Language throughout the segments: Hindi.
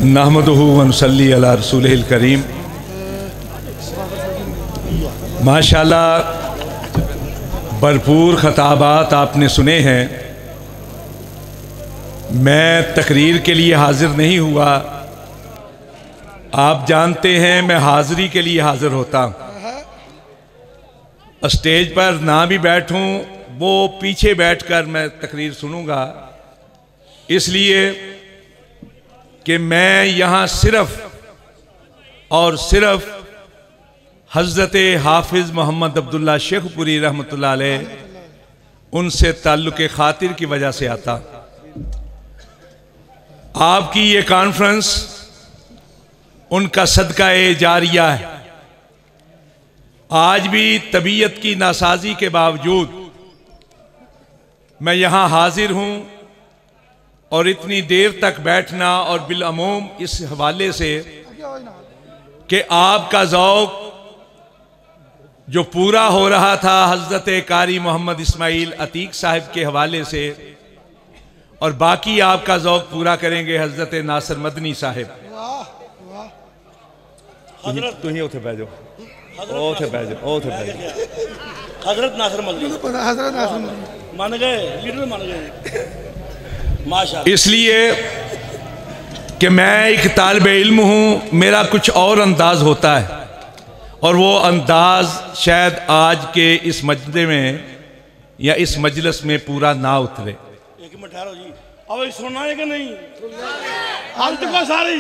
नहमदुहु व नसल्ली अला रसूलिहिल करीम। माशाअल्लाह भरपूर खताबात आपने सुने हैं। मैं तकरीर के लिए हाजिर नहीं हुआ, आप जानते हैं मैं हाज़िरी के लिए हाजिर होता हूँ। स्टेज पर ना भी बैठूं, वो पीछे बैठकर मैं तकरीर सुनूंगा, इसलिए कि मैं यहाँ सिर्फ और सिर्फ हज़रत हाफिज़ मोहम्मद अब्दुल्ला शेखपुरी रहमतुल्लाह अलैह उनसे ताल्लुक़ खातिर की वजह से आता। आपकी ये कॉन्फ्रेंस उनका सदका ए जारिया है। आज भी तबीयत की नासाजी के बावजूद मैं यहाँ हाजिर हूँ और इतनी देर तक बैठना, और बिलअमूम इस हवाले से कि आपका ज़ौक़ जो पूरा हो रहा था हज़रत कारी मोहम्मद इस्माइल अतीक साहिब के हवाले से, और बाकी आपका ज़ौक़ पूरा करेंगे हज़रत नासिर मदनी साहिब। हज़रत नासिर मदनी मान गए, लीडर मान गए माशाअल्लाह। इसलिए कि मैं एक तालिब इल्म हूँ, मेरा कुछ और अंदाज होता है, और वो अंदाज शायद आज के इस मजलिस में या इस मजलिस में पूरा ना उतरे। एक मिनट ठहरो जी, अब सुनना है कि नहीं? हम चुका सारी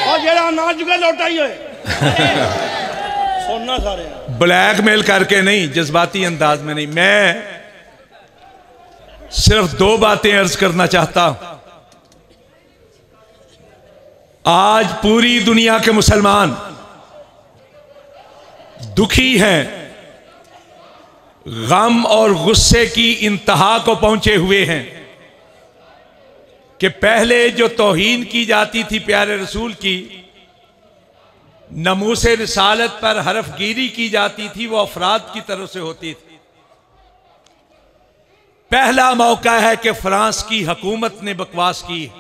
और जेड़ा ना चुका लौटाइए सुनना सारे, ब्लैकमेल करके नहीं, जज्बाती अंदाज में नहीं। मैं सिर्फ दो बातें अर्ज करना चाहता हूं। आज पूरी दुनिया के मुसलमान दुखी हैं, गम और गुस्से की इंतहा को पहुंचे हुए हैं कि पहले जो तौहीन की जाती थी प्यारे रसूल की, नमूसे रिसालत पर हरफगिरी की जाती थी, वो अफराद की तरफ से होती थी। पहला मौका है कि फ्रांस की हुकूमत ने बकवास की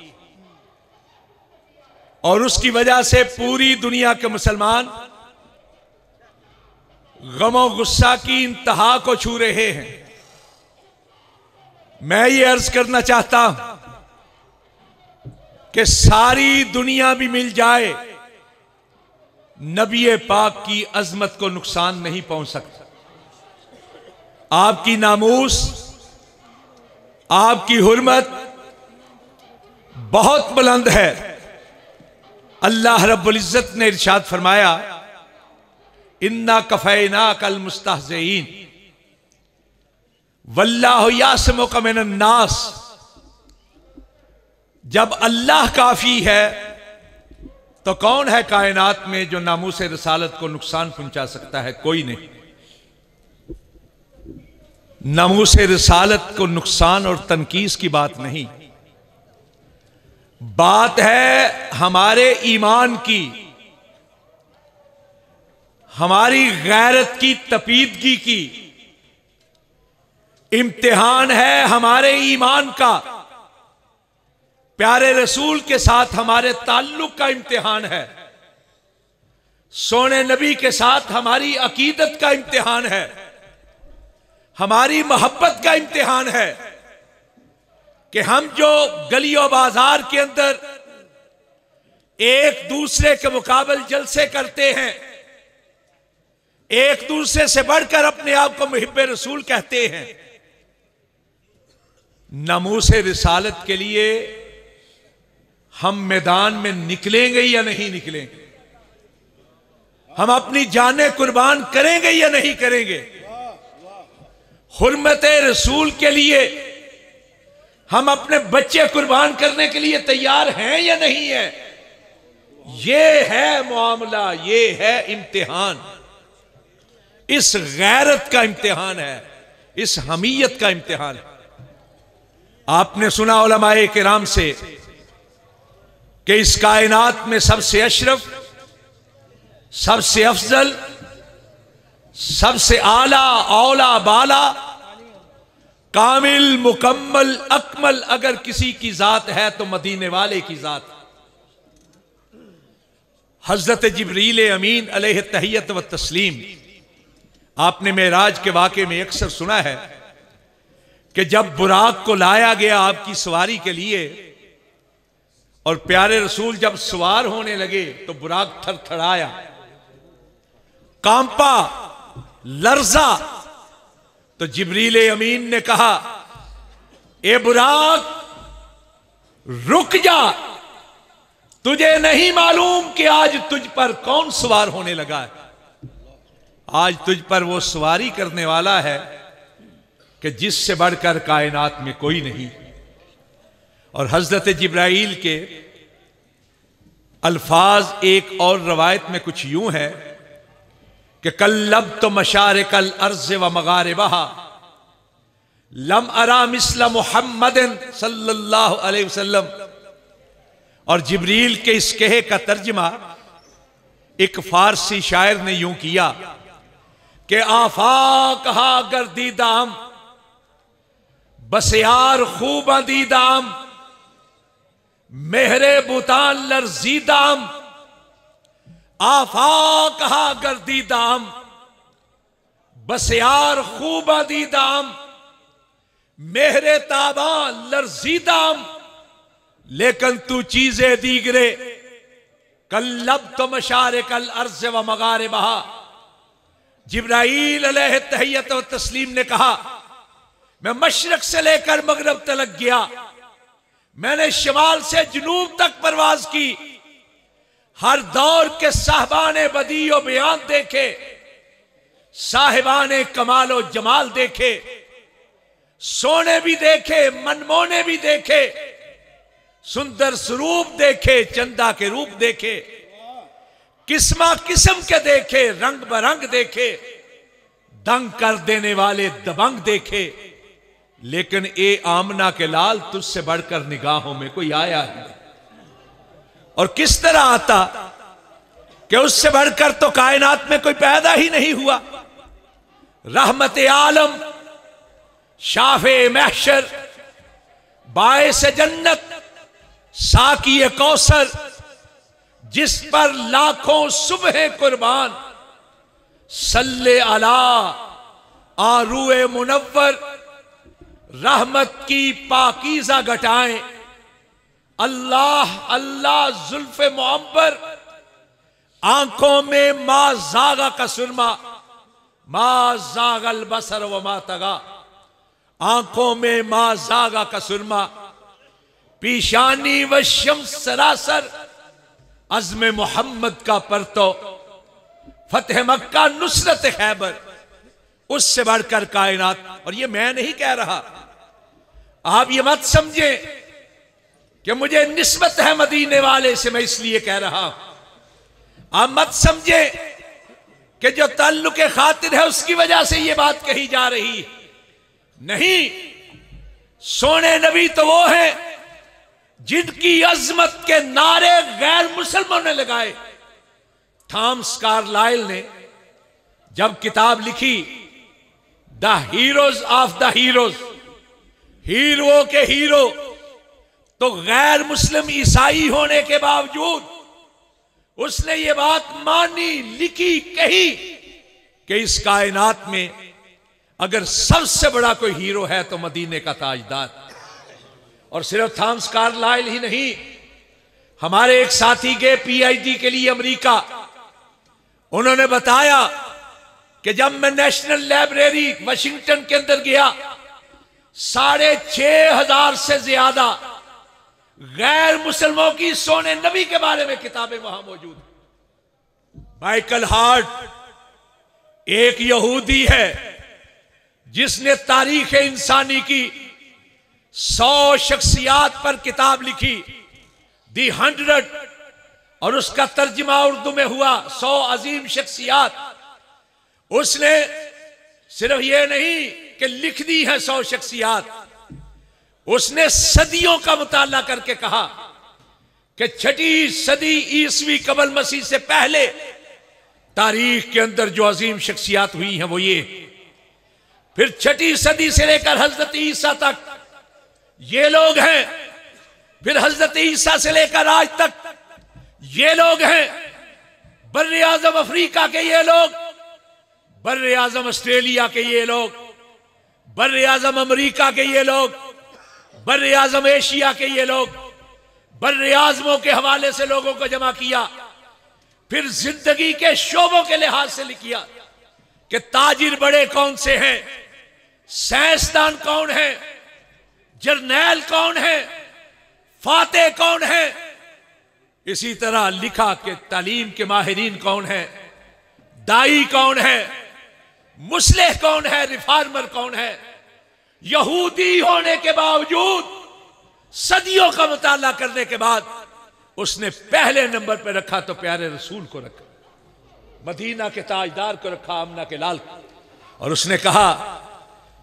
और उसकी वजह से पूरी दुनिया के मुसलमान गमो गुस्सा की इंतहा को छू रहे हैं। मैं ये अर्ज करना चाहता हूं कि सारी दुनिया भी मिल जाए, नबी पाक की अजमत को नुकसान नहीं पहुंच सकता। आपकी नामूस, आपकी हुर्मत बहुत बुलंद है। अल्लाह रब्बुल इज्जत ने इरशाद फरमाया, इन्ना कफैना कल मुस्तहज़ीन वल्लाहु यासिमुका मिनन नास। जब अल्लाह काफी है तो कौन है कायनात में जो नामूस रिसालत को नुकसान पहुंचा सकता है? कोई नहीं। नामूस रिसालत को नुकसान और तनकीस की बात नहीं, बात है हमारे ईमान की, हमारी गैरत की, तपीदगी की। इम्तिहान है हमारे ईमान का, प्यारे रसूल के साथ हमारे ताल्लुक का इम्तिहान है, सोने नबी के साथ हमारी अकीदत का इम्तिहान है, हमारी मोहब्बत का इम्तिहान है कि हम जो गलियों बाजार के अंदर एक दूसरे के मुकाबले जलसे करते हैं, एक दूसरे से बढ़कर अपने आप को मुहिब्बे रसूल कहते हैं, नमूसे रिसालत के लिए हम मैदान में निकलेंगे या नहीं निकलेंगे? हम अपनी जानें कुर्बान करेंगे या नहीं करेंगे? हुर्मते रसूल के लिए हम अपने बच्चे कुर्बान करने के लिए तैयार हैं या नहीं है? ये है मामला, ये है इम्तिहान। इस गैरत का इम्तिहान है, इस हमीयत का इम्तिहान है। आपने सुना उलमाए किराम से कि इस कायनात में सबसे अशरफ, सबसे अफजल, सबसे आला, औला, बाला, कामिल, मुकम्मल, अकमल अगर किसी की जात है तो मदीने वाले की जात। हजरत जिब्रील अमीन अलैहि तहियत व तस्लीम, आपने मेराज के वाक़े में अक्सर सुना है कि जब बुराक को लाया गया आपकी सवारी के लिए और प्यारे रसूल जब सवार होने लगे तो बुराक थरथराया, कांपा, लर्जा। तो जिब्रील अमीन ने कहा, ए बुराक रुक जा, तुझे नहीं मालूम कि आज तुझ पर कौन सवार होने लगा है। आज तुझ पर वो सवारी करने वाला है कि जिससे बढ़कर कायनात में कोई नहीं। और हजरत जिब्राइल के अल्फाज एक और रवायत में कुछ यूं है कि कल्लब तो मशारिकल अर्ज़ व मगारिबहा लम अरा मिस्ल मुहम्मदिन सल्लल्लाहु अलैहि वसल्लम। और जिब्रील के इस कहे का तर्जमा एक फारसी शायर ने यूं किया कि आफाक हा गर्दीदाम बस यार खूब दीदाम मेहरे बुतान लर्जीदाम आफाक हा गर्दीदाम बस यार खूब दीदाम मेहरे ताबा लर्जीदाम लेकिन तू चीजें दीगरे कल्लब तो मशारे कल अर्ज व मगारे बहा। जिब्राइल अलैहि तहियत व तस्लीम ने कहा, मैं मशरक से लेकर मगरब तक गया, मैंने शिमाल से जुनूब तक परवाज की, हर दौर के साहबाने बदी और बयान देखे, साहिबाने कमालो जमाल देखे, सोने भी देखे, मनमोने भी देखे, सुंदर स्वरूप देखे, चंदा के रूप देखे, किस्मा किस्म के देखे, रंग बरंग देखे, दंग कर देने वाले दबंग देखे, लेकिन ए आमना के लाल तुझसे बढ़कर निगाहों में कोई आया ही नहीं। और किस तरह आता कि उससे बढ़कर तो कायनात में कोई पैदा ही नहीं हुआ। रहमत आलम, शाफे महशर, बायस जन्नत, साकी कौसर, जिस पर लाखों सुबह कुर्बान, सल्ले अला आरुए मुनव्वर, रहमत की पाकीज़ा घटाएं, अल्लाह अल्लाह जुल्फे मुअब्बर, आंखों में मा जागा का सुरमा, मा जागल बसर व मा तगा, आंखों में मा जागा का सुरमा, पीशानी व शम्स सरासर, अज़्म मोहम्मद का परतो, फतेह मक्का नुसरत खैबर, उससे बढ़कर कायनात। और ये मैं नहीं कह रहा, आप ये मत समझे कि मुझे निस्बत है मदीने वाले से, मैं इसलिए कह रहा हूं। आप मत समझे कि जो ताल्लुक खातिर है उसकी वजह से ये बात कही जा रही। नहीं, सोने नबी तो वो है जिनकी अजमत के नारे गैर मुसलमानों ने लगाए। थॉमस कार्लाइल ने जब किताब लिखी the heroes of the heroes, hero के हीरो, तो गैर मुस्लिम ईसाई होने के बावजूद उसने ये बात मानी, लिखी, कही कि इस कायनात में अगर सबसे बड़ा कोई हीरो है तो मदीने का ताजदार। और सिर्फ थॉमस कार्लाइल ही नहीं, हमारे एक साथी गए पीएचडी के लिए अमेरिका, उन्होंने बताया कि जब मैं नेशनल लाइब्रेरी वाशिंगटन के अंदर गया, 6,500 से ज्यादा गैर मुसलमानों की सोने नबी के बारे में किताबें वहां मौजूद हैं। माइकल हार्ट एक यहूदी है जिसने तारीख इंसानी की 100 शख्सियात पर किताब लिखी, दी 100, और उसका तर्जुमा उर्दू में हुआ 100 अजीम शख्सियात। उसने सिर्फ ये नहीं कि लिख दी है 100 शख्सियात, उसने सदियों का मुताला करके कहा कि 6वीं सदी ईसवी कबल मसीह से पहले तारीख के अंदर जो अजीम शख्सियात हुई हैं वो ये, फिर 6वीं सदी से लेकर हजरत ईसा तक ये लोग हैं, फिर हजरत ईसा से लेकर आज तक ये लोग हैं, बर्रे आजम अफ्रीका के ये लोग, बर्रे आजम ऑस्ट्रेलिया के ये लोग, बर्रे आजम अमरीका के ये लोग, बर्रे आजम एशिया के ये लोग, बर्रे आजमों के हवाले से लोगों को जमा किया। फिर जिंदगी के शोबों के लिहाज से लिखिया कि ताजिर बड़े कौन से हैं, साइंसदान कौन है, जर्नैल कौन है, फातेह कौन है। इसी तरह लिखा कि तालीम के माहिरीन कौन है, दाई कौन है, मुस्लिह कौन है, रिफार्मर कौन है। यहूदी होने के बावजूद सदियों का मुताला करने के बाद उसने पहले नंबर पर रखा तो प्यारे रसूल को रखा, मदीना के ताजदार को रखा, आमना के लाल को। और उसने कहा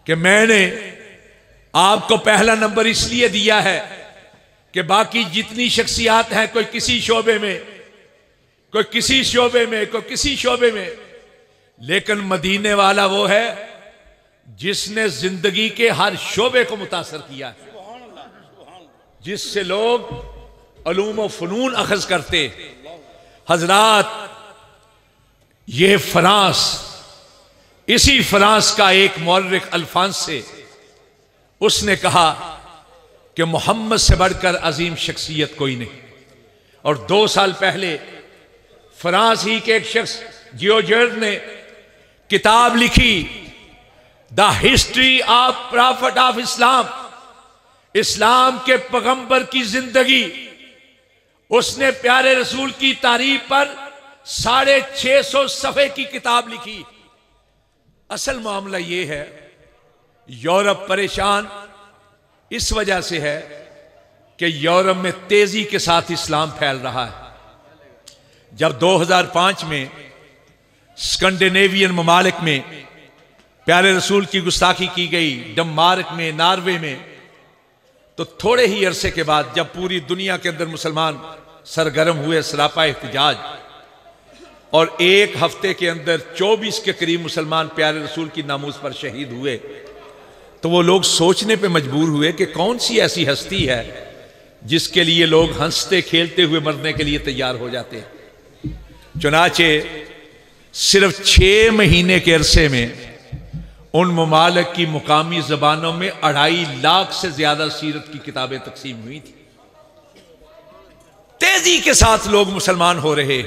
कि मैंने आपको पहला नंबर इसलिए दिया है कि बाकी जितनी शख्सियात हैं, कोई किसी शोबे में, कोई किसी शोबे में, कोई किसी शोबे में, लेकिन मदीने वाला वो है जिसने जिंदगी के हर शोबे को मुतासर किया है, जिससे लोग उलूम व फनून अखज करते। हजरात, ये फ्रांस, इसी फ्रांस का एक मौर्रिख अल्फांस से उसने कहा कि मोहम्मद से बढ़कर अजीम शख्सियत कोई नहीं। और 2 साल पहले फ्रांस ही के एक शख्स जियोजर्ड ने किताब लिखी, the history of prophet of Islam, इस्लाम के पैगंबर की जिंदगी। उसने प्यारे रसूल की तारीफ पर 650 सफ़े की किताब लिखी। असल मामला यह है, यूरोप परेशान इस वजह से है कि यूरोप में तेजी के साथ इस्लाम फैल रहा है। जब 2005 में स्कैंडिनेवियन ममालिक में प्यारे रसूल की गुस्ताखी की गई, डेनमार्क में, नॉर्वे में, तो थोड़े ही अरसे के बाद जब पूरी दुनिया के अंदर मुसलमान सरगर्म हुए सरापा एहतजाज, और 1 हफ्ते के अंदर 24 के करीब मुसलमान प्यारे रसूल की नामूस पर शहीद हुए, तो वो लोग सोचने पे मजबूर हुए कि कौन सी ऐसी हस्ती है जिसके लिए लोग हंसते खेलते हुए मरने के लिए तैयार हो जाते हैं। चुनाचे सिर्फ 6 महीने के अरसे में उन ममालिक की मुकामी जबानों में 2.5 लाख से ज्यादा सीरत की किताबें तकसीम हुई थी। तेजी के साथ लोग मुसलमान हो रहे।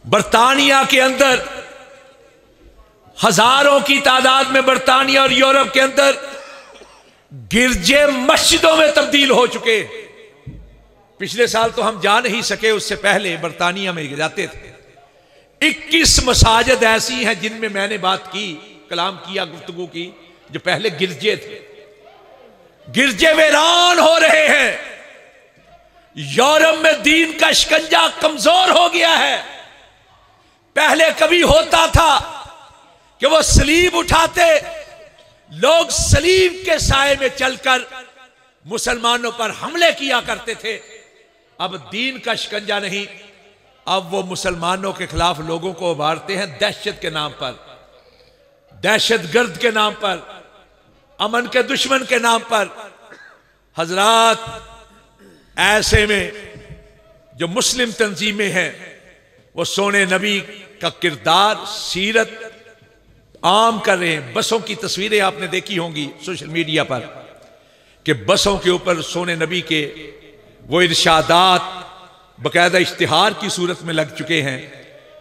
बरतानिया के अंदर हजारों की तादाद में, बरतानिया और यूरोप के अंदर गिरजे मस्जिदों में तब्दील हो चुके। पिछले साल तो हम जा नहीं सके, उससे पहले बरतानिया में जाते थे। 21 मसाजिद ऐसी हैं जिनमें मैंने बात की, कलाम किया, गुफ्तगू की, जो पहले गिरजे थे। गिरजे वीरान हो रहे हैं। यूरोप में दीन का शिकंजा कमजोर हो गया है। पहले कभी होता था कि वो सलीब उठाते, लोग सलीब के साए में चलकर मुसलमानों पर हमले किया करते थे। अब दीन का शिकंजा नहीं, अब वो मुसलमानों के खिलाफ लोगों को उभारते हैं दहशत के नाम पर, दहशतगर्द के नाम पर, अमन के दुश्मन के नाम पर। हजरात, ऐसे में जो मुस्लिम तंजीमें हैं वो सोने नबी का किरदार, सीरत आम कर रहे हैं। बसों की तस्वीरें आपने देखी होंगी सोशल मीडिया पर कि बसों के ऊपर सोने नबी के वो इरशादात बाकायदा इश्तिहार की सूरत में लग चुके हैं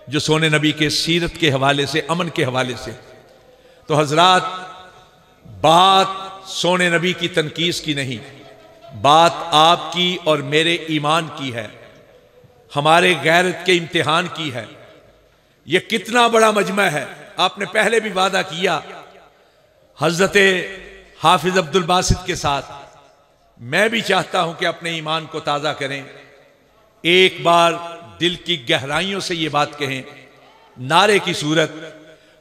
जो सोने नबी के सीरत के हवाले से, अमन के हवाले से। तो हजरात, बात सोने नबी की तनकीस की नहीं, बात आपकी और मेरे ईमान की है, हमारे गैरत के इम्तिहान की है। यह कितना बड़ा मजमा है। आपने पहले भी वादा किया हजरत हाफिज अब्दुल बासित के साथ। मैं भी चाहता हूं कि अपने ईमान को ताज़ा करें, एक बार दिल की गहराइयों से ये बात कहें, नारे की सूरत,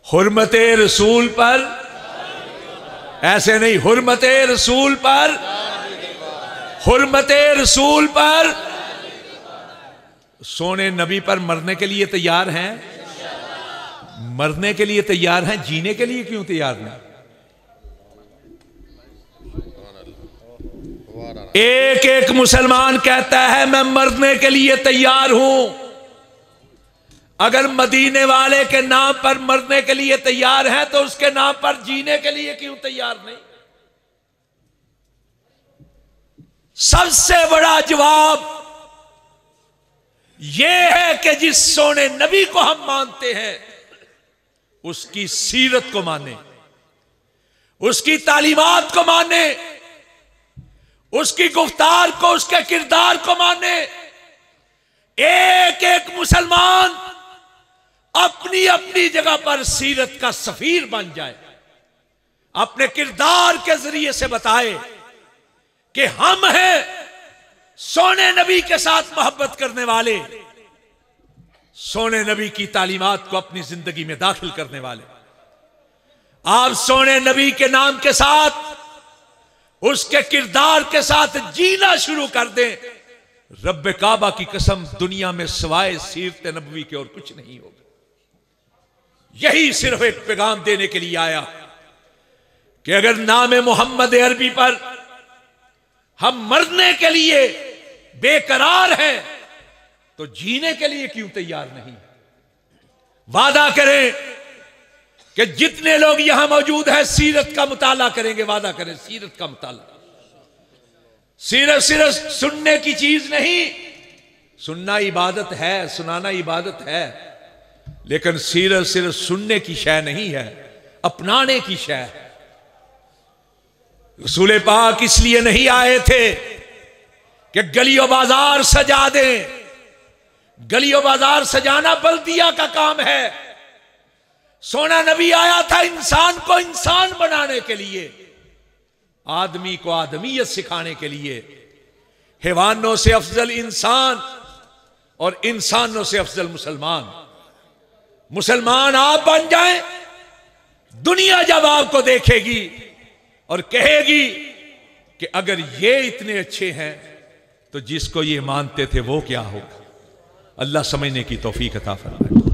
हुर्मते रसूल पर, ऐसे नहीं, हुर्मते रसूल पर, हुर्मते रसूल पर। सोने नबी पर मरने के लिए तैयार हैं, मरने के लिए तैयार हैं, जीने के लिए क्यों तैयार नहीं? एक एक मुसलमान कहता है मैं मरने के लिए तैयार हूं, अगर मदीने वाले के नाम पर मरने के लिए तैयार हैं तो उसके नाम पर जीने के लिए क्यों तैयार नहीं? सबसे बड़ा जवाब यह है कि जिस सोने नबी को हम मानते हैं उसकी सीरत को माने, उसकी तालीमात को माने, उसकी गुफ्तार को, उसके किरदार को माने। एक एक मुसलमान अपनी अपनी जगह पर सीरत का सफीर बन जाए, अपने किरदार के जरिए से बताए कि हम हैं सोने नबी के साथ मोहब्बत करने वाले, सोने नबी की तालीमात को अपनी जिंदगी में दाखिल करने वाले। आप सोने नबी के नाम के साथ, उसके किरदार के साथ जीना शुरू कर दें, रब्बे काबा की कसम दुनिया में सिवाय सीरत नबवी के और कुछ नहीं होगा। यही सिर्फ एक पैगाम देने के लिए आया कि अगर नाम मोहम्मद अरबी पर हम मरने के लिए बेकरार हैं तो जीने के लिए क्यों तैयार नहीं? वादा करें कि जितने लोग यहां मौजूद हैं सीरत का मुताला करेंगे। वादा करें सीरत का मुताला। सीरत सिर्फ सुनने की चीज नहीं, सुनना इबादत है, सुनाना इबादत है, लेकिन सीरत सिर्फ सुनने की शय नहीं है, अपनाने की शय है। रसूल पाक इसलिए नहीं आए थे कि गलियों बाजार सजा दें। गलियों बाजार सजाना बल्दिया का काम है। सोना नबी आया था इंसान को इंसान बनाने के लिए, आदमी को आदमियत सिखाने के लिए। हैवानों से अफजल इंसान और इंसानों से अफजल मुसलमान। मुसलमान आप बन जाएं, दुनिया जब आपको देखेगी और कहेगी कि अगर ये इतने अच्छे हैं तो जिसको ये मानते थे वो क्या होगा। अल्लाह समझने की तौफीक अता फरमाए।